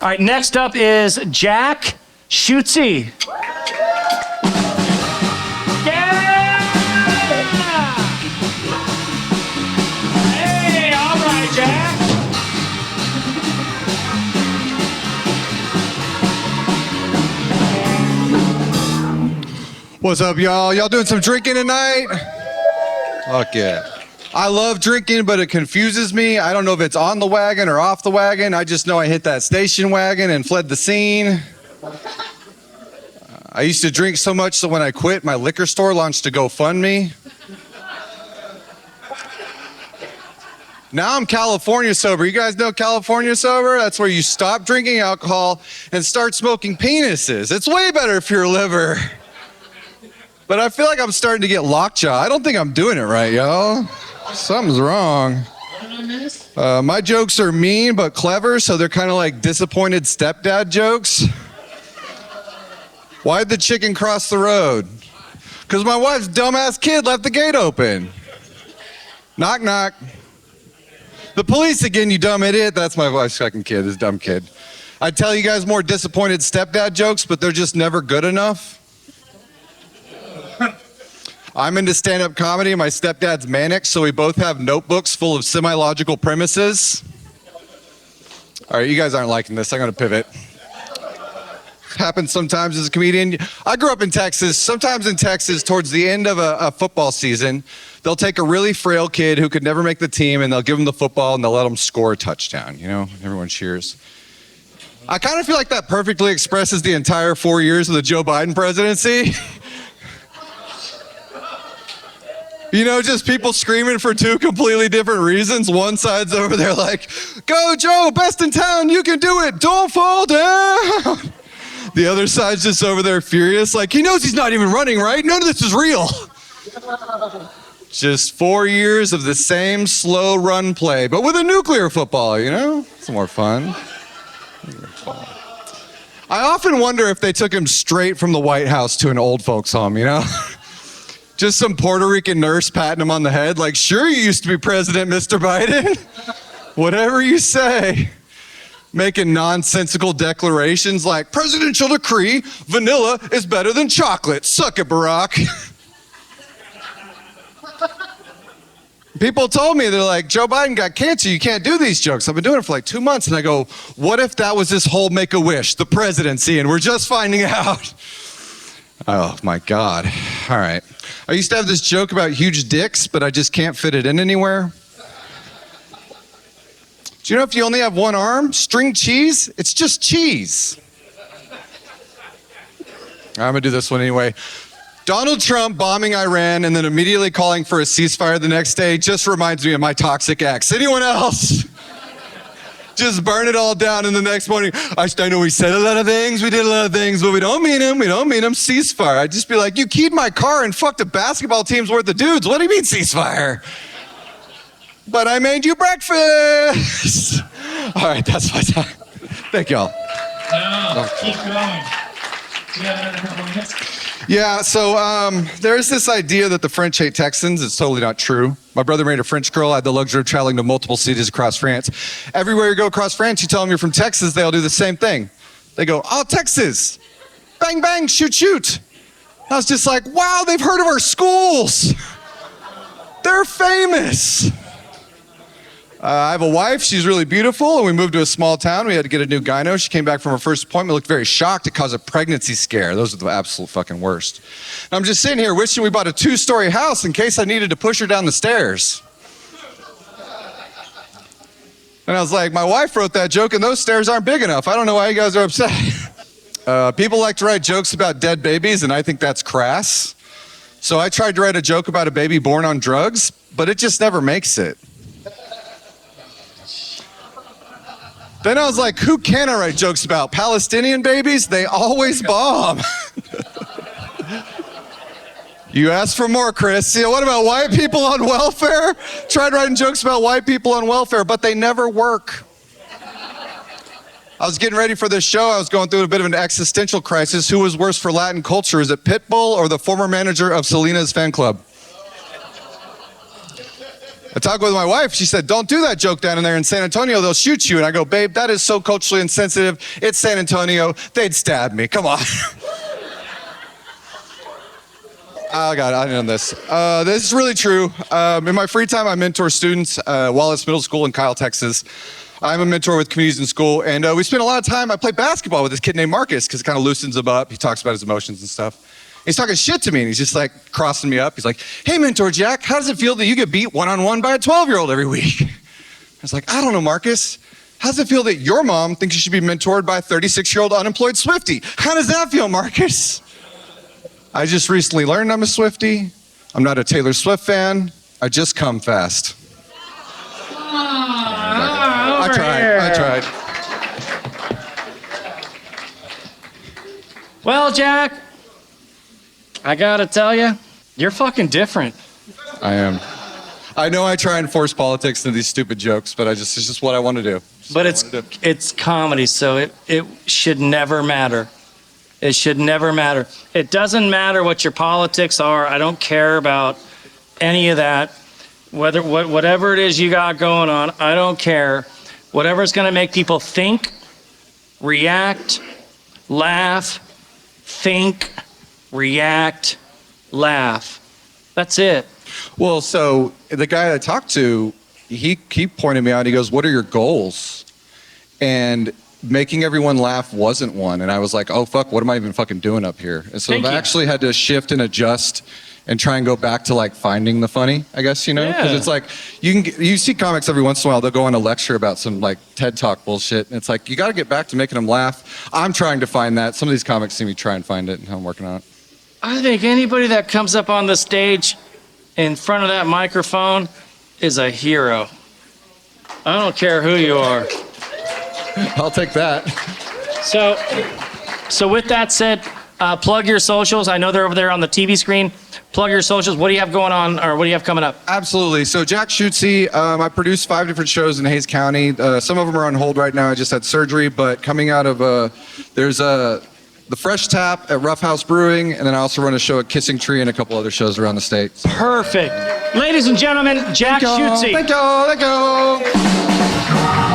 All right, next up is Jack Schutze. Yeah! Hey, all right, Jack. What's up, y'all? Y'all doing some drinking tonight? Fuck yeah. I love drinking, but it confuses me. I don't know if it's on the wagon or off the wagon. I just know I hit that station wagon and fled the scene. I used to drink so much so when I quit, my liquor store launched a GoFundMe. Now I'm California sober. You guys know California sober? That's where you stop drinking alcohol and start smoking penises. It's way better for your liver. But I feel like I'm starting to get lockjaw. I don't think I'm doing it right, y'all. Something's wrong. My jokes are mean but clever, so they're kind of like disappointed stepdad jokes. Why'd the chicken cross the road? Because my wife's dumbass kid left the gate open. Knock, knock. The police again, you dumb idiot. That's my wife's fucking kid, this dumb kid. I tell you guys more disappointed stepdad jokes, but they're just never good enough. I'm into stand-up comedy. My stepdad's manic, so we both have notebooks full of semi-logical premises. All right, you guys aren't liking this. I'm going to pivot. Happens sometimes as a comedian. I grew up in Texas. Sometimes in Texas, towards the end of a football season, they'll take a really frail kid who could never make the team, and they'll give him the football, and they'll let him score a touchdown. You know, everyone cheers. I kind of feel like that perfectly expresses the entire 4 years of the Joe Biden presidency. You know, just people screaming for two completely different reasons. One side's over there like, go Joe, best in town, you can do it, don't fall down. The other side's just over there furious, like he knows he's not even running, right? None of this is real. Just 4 years of the same slow run play, but with a nuclear football, you know? It's more fun. I often wonder if they took him straight from the White House to an old folks home, you know? Just some Puerto Rican nurse patting him on the head, like, sure you used to be president, Mr. Biden. Whatever you say. Making nonsensical declarations like, presidential decree, vanilla is better than chocolate. Suck it, Barack. People told me, they're like, Joe Biden got cancer, you can't do these jokes. I've been doing it for like 2 months, and I go, what if that was his whole Make-A-Wish, the presidency, and we're just finding out? Oh my God. All right. I used to have this joke about huge dicks, but I just can't fit it in anywhere. Do you know if you only have one arm, string cheese, it's just cheese. I'm gonna do this one anyway. Donald Trump bombing Iran and then immediately calling for a ceasefire the next day just reminds me of my toxic ex. Anyone else? Just burn it all down, and the next morning, I know we said a lot of things, we did a lot of things, but we don't mean them, ceasefire. I'd just be like, you keyed my car and fucked a basketball team's worth of dudes. What do you mean ceasefire? But I made you breakfast. All right, that's my time. Thank y'all. No, keep going. We have another couple minutes. Yeah, so there's this idea that the French hate Texans. It's totally not true. My brother married a French girl. I had the luxury of traveling to multiple cities across France. Everywhere you go across France, you tell them you're from Texas, they all do the same thing. They go, oh, Texas. Bang, bang, shoot, shoot. I was just like, wow, they've heard of our schools. They're famous. I have a wife, she's really beautiful, and we moved to a small town. We had to get a new gyno. She came back from her first appointment, looked very shocked. It caused a pregnancy scare. Those are the absolute fucking worst. And I'm just sitting here wishing we bought a 2-story house in case I needed to push her down the stairs. And I was like, my wife wrote that joke and those stairs aren't big enough. I don't know why you guys are upset. People like to write jokes about dead babies, and I think that's crass. So I tried to write a joke about a baby born on drugs, but it just never makes it. Then I was like, who can I write jokes about? Palestinian babies? They always bomb. You asked for more, Kris. Yeah, what about white people on welfare? Tried writing jokes about white people on welfare, but they never work. I was getting ready for this show. I was going through a bit of an existential crisis. Who was worse for Latin culture? Is it Pitbull or the former manager of Selena's fan club? I talked with my wife. She said, don't do that joke down in there in San Antonio. They'll shoot you. And I go, babe, that is so culturally insensitive. It's San Antonio. They'd stab me. Come on. Oh, God, I know this. This is really true. In my free time, I mentor students, Wallace Middle School in Kyle, Texas. I'm a mentor with communities in school, and we spend a lot of time, I play basketball with this kid named Marcus, because it kind of loosens him up. He talks about his emotions and stuff. He's talking shit to me, and he's just like crossing me up. He's like, hey, Mentor Jack, how does it feel that you get beat one-on-one by a 12-year-old every week? I was like, I don't know, Marcus. How does it feel that your mom thinks you should be mentored by a 36-year-old unemployed Swiftie? How does that feel, Marcus? I just recently learned I'm a Swiftie. I'm not a Taylor Swift fan. I just come fast. I tried. Well, Jack, I gotta tell you, you're fucking different. I am. I know I try and force politics into these stupid jokes, but it's just what I want to do. But it's comedy, so it should never matter. It should never matter. It doesn't matter what your politics are. I don't care about any of that. Whatever it is you got going on, I don't care. Whatever's going to make people think, react, laugh, think, react, laugh. That's it. Well, so the guy I talked to, he pointed me out. He goes, what are your goals? And making everyone laugh wasn't one. And I was like, oh, fuck, what am I even fucking doing up here? And so I've actually had to shift and adjust and try and go back to like finding the funny, I guess, you know? Because it's like, you see comics every once in a while, they'll go on a lecture about some like TED Talk bullshit. And it's like, you got to get back to making them laugh. I'm trying to find that. Some of these comics see me try and find it, and I'm working on it. I think anybody that comes up on the stage in front of that microphone is a hero. I don't care who you are. I'll take that. So with that said, plug your socials. I know they're over there on the TV screen. Plug your socials. What do you have going on, or what do you have coming up? Absolutely. So Jack Schutze, I produce 5 different shows in Hayes County. Some of them are on hold right now. I just had surgery, but coming out of, there's the Fresh Tap at Rough House Brewing, and then I also run a show at Kissing Tree and a couple other shows around the state. Perfect. Ladies and gentlemen, Jack Schutze. Thank you.